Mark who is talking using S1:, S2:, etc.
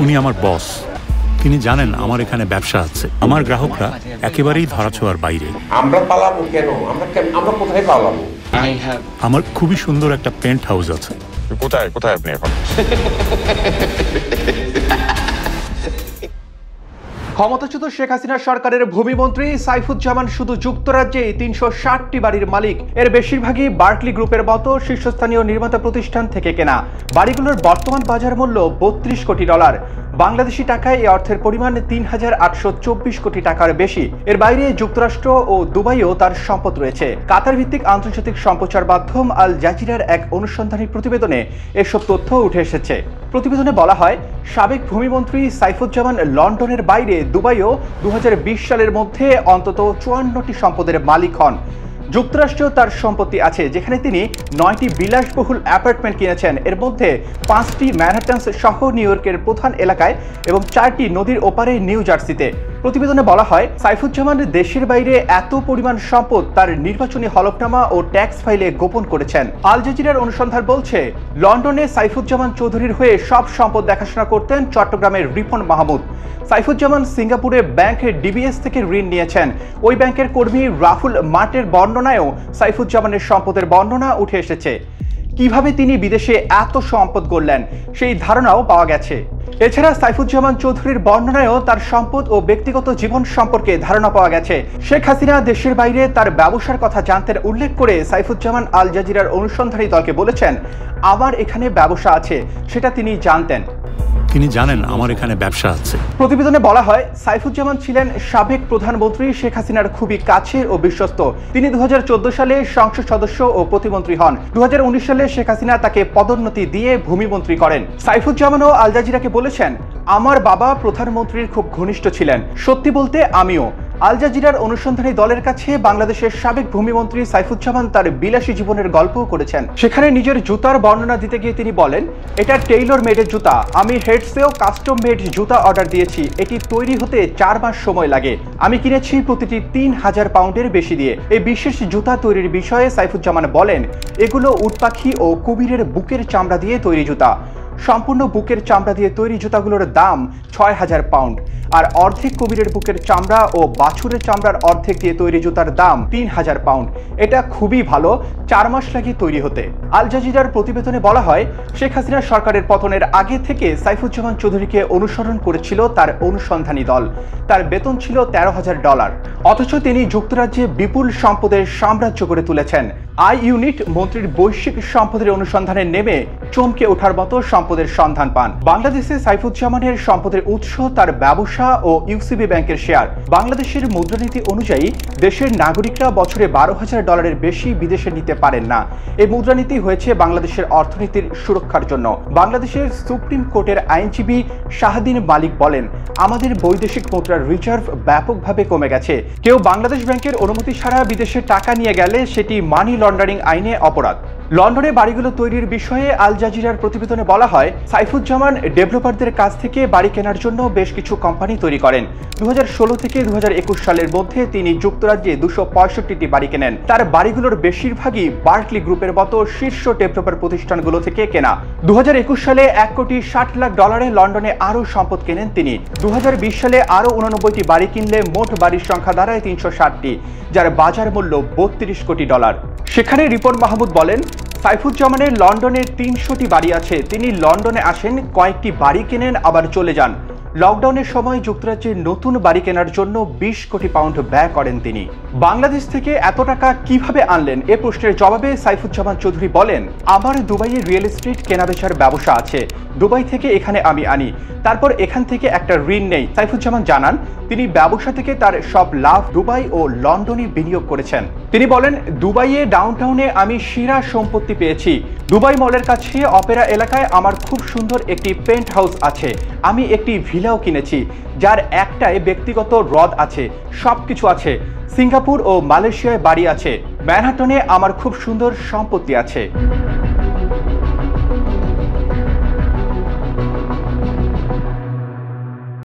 S1: উনি আমার বস। তিনি জানেন আমার এখানে ব্যবসা আছে। আমার গ্রাহকরা একেবারেই ধরাছোঁয়ার বাইরে।
S2: আমরা পালাবো কেন? আমরা কোথায় পালাবো?
S1: আমার খুবই সুন্দর একটা পেন্ট হাউস আছে।
S3: কোথায় আপনি এখন?
S4: ক্ষমতাচ্যুত শেখ হাসিনা সরকারের ভূমিমন্ত্রী সাইফুজ্জামান শুধু যুক্তরাজ্যে ৩৬০টি বাড়ির মালিক। এর বেশিরভাগই বার্কলি গ্রুপের মতো শীর্ষস্থানীয় নির্মাতা প্রতিষ্ঠান থেকে কেনা। বাড়িগুলোর বর্তমান বাজার মূল্য $৩২ কোটি। বাংলাদেশি টাকায় এই অর্থের পরিমাণ ৩,৮২৪ কোটি টাকার বেশি। এর বাইরে যুক্তরাষ্ট্র ও দুবাইও তার সম্পদ রয়েছে। কাতার ভিত্তিক আন্তর্জাতিক সম্প্রচার মাধ্যম আল জাজিরার এক অনুসন্ধানী প্রতিবেদনে এসব তথ্য উঠে এসেছে। প্রতিবেদনে বলা হয়, সাবেক ভূমিমন্ত্রী সাইফুজ্জামান লন্ডনের বাইরে দুবাইও ২০২০ সালের মধ্যে অন্তত ৫৪টি সম্পদের মালিক হন। যুক্তরাষ্ট্রেও তার সম্পত্তি আছে, যেখানে তিনি ৯টি বিলাসবহুল অ্যাপার্টমেন্ট কিনেছেন। এর মধ্যে ৫টি ম্যানহাটন সহ নিউ ইয়র্কের প্রধান এলাকায় এবং ৪টি নদীর ওপারে নিউ জার্সিতে। প্রতিবেদনে বলা হয়, সাইফুজ্জামান দেশের বাইরে এত পরিমাণ সম্পদ তার নির্বাচনী হলফনামা ও ট্যাক্স ফাইলে গোপন করেছেন। আল জাজিরার অনুসন্ধান বলছে, লন্ডনে সাইফুজ্জামান চৌধুরীর হয়ে সব সম্পদ দেখাশোনা করতেন চট্টগ্রামের রিপন মাহমুদ। সাইফুজ্জামান সিঙ্গাপুরে ব্যাংক ডিবিএস থেকে ঋণ নিয়েছেন। ওই ব্যাংকের কর্মী রাহুল মার্টের বর্ণনায়ও সাইফুজ্জামানের সম্পদের বর্ণনা উঠে এসেছে। কিভাবে তিনি বিদেশে এত সম্পদ গড়লেন সেই ধারণাও পাওয়া গেছে। এছাড়া সাইফুজ্জামান চৌধুরীর বর্ণনায়ও তার সম্পদ ও ব্যক্তিগত জীবন সম্পর্কে ধারণা পাওয়া গেছে। শেখ হাসিনা দেশের বাইরে তার ব্যবসার কথা জানতেন উল্লেখ করে সাইফুজ্জামান আল জাজিরার অনুসন্ধানী দলকে বলেছেন, আমার এখানে ব্যবসা আছে, সেটা তিনি জানতেন।
S1: তিনি জানেন আমার এখানে ব্যবসা আছে।
S4: প্রতিবেদনে বলা হয়, সাইফুজ্জামান ছিলেন সাবেক প্রধানমন্ত্রী শেখ হাসিনার খুবই কাছের ও বিশ্বস্ত। তিনি ২০১৪ সালে সংসদ সদস্য ও প্রতিমন্ত্রী হন। ২০১৯ সালে শেখ হাসিনা তাকে পদোন্নতি দিয়ে ভূমিমন্ত্রী করেন। সাইফুজ্জামানও আল জাজিরাকে বলেছেন, আমার বাবা প্রধানমন্ত্রীর খুব ঘনিষ্ঠ ছিলেন। সত্যি বলতে আমিও। আল জাজিরার অনুসন্ধানী দলের কাছে বাংলাদেশের সাবেক ভূমিমন্ত্রী সাইফুজ্জামান তার বিলাসী জীবনের গল্পও করেছেন। সেখানে নিজের জুতার বর্ণনা দিতে গিয়ে তিনি বলেন, এটা টেইলর মেডের জুতা। আমি হেডসেও কাস্টম মেড জুতা অর্ডার দিয়েছি। এটি তৈরি হতে ৪ মাস সময় লাগে। আমি কিনেছি প্রতিটি ৩,০০০ পাউন্ডের বেশি দিয়ে। এই বিশেষ জুতা তৈরির বিষয়ে সাইফুজ্জামান বলেন, এগুলো উট পাখি ও কুমিরের বুকের চামড়া দিয়ে তৈরি জুতা। সম্পূর্ণ বুকের চামড়া দিয়ে তৈরি জুতাগুলোর দাম ৬,০০০ পাউন্ড, আর অর্ধেক কুমিরের বুকের চামড়া ও বাছুরের চামড়ার অর্ধেক দিয়ে তৈরি জুতার দাম ৩,০০০ পাউন্ড। এটা খুবই ভালো, ৪ মাস লাগে তৈরি হতে। আল জাজিরার প্রতিবেদনে বলা হয়, শেখ হাসিনা সরকারের পতনের আগে থেকে সাইফুজ্জামান চৌধুরীকে অনুসরণ করেছিল তার অনুসন্ধানী দল। তার বেতন ছিল $১৩,০০০, অথচ তিনি যুক্তরাজ্যে বিপুল সম্পদের সাম্রাজ্য গড়ে তুলেছেন। আই ইউনিট মন্ত্রীর বৈশ্বিক সম্পদের অনুসন্ধানে নেমে চমকে ওঠার মতো সম্পদের সন্ধান পান। বাংলাদেশে সাইফুজ্জামানের সম্পদের উৎস তার ব্যবসা ও ইউসিবি ব্যাংকের শেয়ার। বাংলাদেশের মুদ্রানীতি অনুযায়ী দেশের নাগরিকরা বছরে $১২,০০০ বেশি বিদেশে নিতে পারেন না। এই মুদ্রানীতি হয়েছে বাংলাদেশের অর্থনীতির সুরক্ষার জন্য। বাংলাদেশের সুপ্রিম কোর্টের আইনজীবী শাহদিন মালিক বলেন, আমাদের বৈদেশিক মুদ্রার রিজার্ভ ব্যাপকভাবে কমে গেছে। কেউ বাংলাদেশ ব্যাংকের অনুমতি ছাড়া বিদেশে টাকা নিয়ে গেলে সেটি মানি লন্ডারিং আইনে অপরাধ। লন্ডনে বাড়িগুলো তৈরির বিষয়ে আল জাজিরার প্রতিবেদনে বলা হয়, সাইফুজ্জামান ডেভেলপারদের কাছ থেকে বাড়ি কেনার জন্য বেশ কিছু কোম্পানি তৈরি করেন। ২০১৬ থেকে ২০২১ সালের মধ্যে তিনি যুক্তরাজ্যে ২৬৫টি বাড়ি কেনেন। তার বাড়িগুলোর বেশিরভাগই বার্কলি গ্রুপের মতো শীর্ষ ডেভেলপার প্রতিষ্ঠানগুলো থেকে কেনা। ২০২১ সালে $১,৬০,০০,০০০ লন্ডনে আরও সম্পদ কেনেন তিনি। ২০২০ সালে আরও ৮৯টি বাড়ি কিনলে মোট বাড়ির সংখ্যা দাঁড়ায় ৩৬০টি, যার বাজার মূল্য $৩২ কোটি। সেখানে রিপন মাহমুদ বলেন, সাইফুজ্জামানের লন্ডনে ৩০০টি বাড়ি আছে। তিনি লন্ডনে আসেন, কয়েকটি বাড়ি কেনেন, আবার চলে যান। লকডাউনের সময় যুক্তরাজ্যে নতুন বাড়ি কেনার জন্য ২০ কোটি পাউন্ড ব্যয় করেন তিনি। বাংলাদেশ থেকে এত টাকা কিভাবে আনলেন এ প্রশ্নের জবাবে সাইফুজ্জামান চৌধুরী বলেন, আমার দুবাইয়ে রিয়েল এস্টেট কেনাবেচার ব্যবসা আছে। দুবাই থেকে এখানে আমি আনি, তারপর এখান থেকে একটা ঋণ নেই। সাইফুজ্জামান জানান, তিনি ব্যবসা থেকে তার সব লাভ দুবাই ও লন্ডনে বিনিয়োগ করেছেন। তিনি বলেন, দুবাইয়ে ডাউনটাউনে আমি সেরা সম্পত্তি পেয়েছি। দুবাই মলের কাছে অপেরা এলাকায় আমার খুব সুন্দর একটি পেন্ট হাউস আছে। আমি একটি ভিলাও কিনেছি, যার একটায় ব্যক্তিগত হ্রদ আছে। সবকিছু আছে। সিঙ্গাপুর ও মালয়েশিয়ায় বাড়ি আছে। ম্যানহাটনে আমার খুব সুন্দর সম্পত্তি আছে।